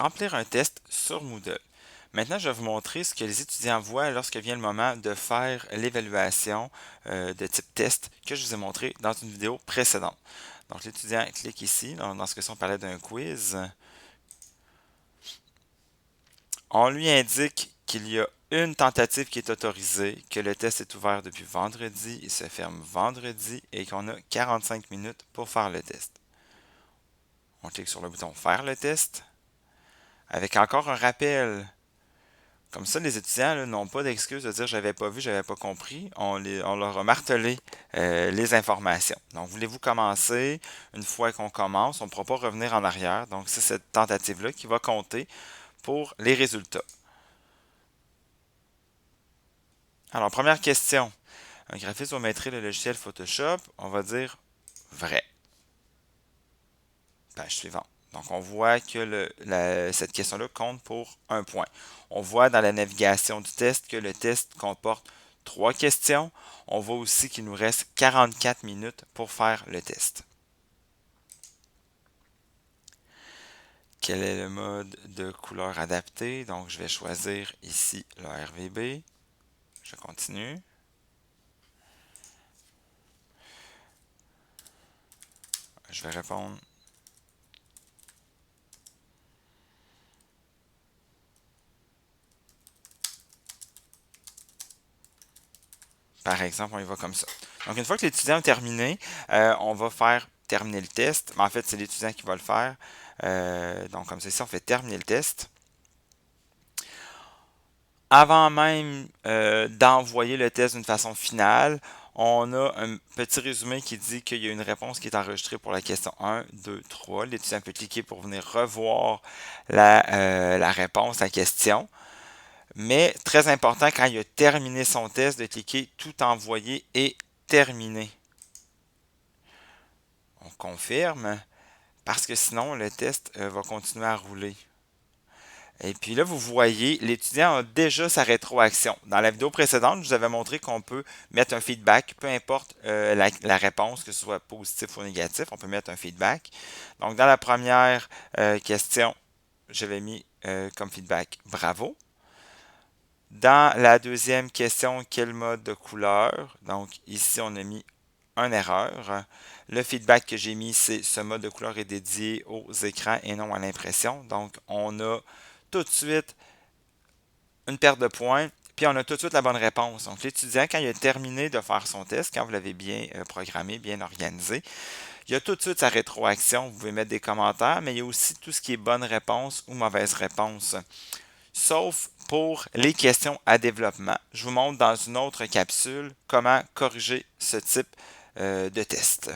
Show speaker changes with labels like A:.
A: remplir un test sur Moodle. Maintenant, je vais vous montrer ce que les étudiants voient lorsque vient le moment de faire l'évaluation de type test que je vous ai montré dans une vidéo précédente. Donc, l'étudiant clique ici. Dans ce cas-ci, on parlait d'un quiz. On lui indique qu'il y a une tentative qui est autorisée, que le test est ouvert depuis vendredi, il se ferme vendredi et qu'on a 45 minutes pour faire le test. On clique sur le bouton Faire le test avec encore un rappel. Comme ça, les étudiants n'ont pas d'excuse de dire j'avais pas vu, j'avais pas compris. On leur a martelé les informations. Donc, voulez-vous commencer? Une fois qu'on commence, on ne pourra pas revenir en arrière. Donc, c'est cette tentative-là qui va compter pour les résultats. Alors, première question. Un graphiste va maîtriser le logiciel Photoshop. On va dire vrai. Page suivante. Donc, on voit que cette question-là compte pour un point. On voit dans la navigation du test que le test comporte 3 questions. On voit aussi qu'il nous reste 44 minutes pour faire le test. Quel est le mode de couleur adapté? Donc, je vais choisir ici le RVB. Je continue. Je vais répondre. Par exemple, on y va comme ça. Donc, une fois que l'étudiant a terminé, on va faire terminer le test. Mais en fait, c'est l'étudiant qui va le faire. Donc, comme ça, ici, on fait terminer le test. Avant même d'envoyer le test d'une façon finale, on a un petit résumé qui dit qu'il y a une réponse qui est enregistrée pour la question 1, 2, 3. L'étudiant peut cliquer pour venir revoir la réponse à la question. Mais très important, quand il a terminé son test, de cliquer Tout envoyer et terminer. On confirme parce que sinon le test va continuer à rouler. Et puis là, vous voyez, l'étudiant a déjà sa rétroaction. Dans la vidéo précédente, je vous avais montré qu'on peut mettre un feedback, peu importe la réponse, que ce soit positif ou négatif, on peut mettre un feedback. Donc, dans la première question, j'avais mis comme feedback bravo. Dans la deuxième question, quel mode de couleur? Donc, ici, on a mis une erreur. Le feedback que j'ai mis, c'est ce mode de couleur est dédié aux écrans et non à l'impression. Donc, on a tout de suite une perte de points, puis on a tout de suite la bonne réponse. Donc, l'étudiant, quand il a terminé de faire son test, quand vous l'avez bien programmé, bien organisé, il y a tout de suite sa rétroaction. Vous pouvez mettre des commentaires, mais il y a aussi tout ce qui est bonne réponse ou mauvaise réponse. Sauf pour les questions à développement. Je vous montre dans une autre capsule comment corriger ce type de test.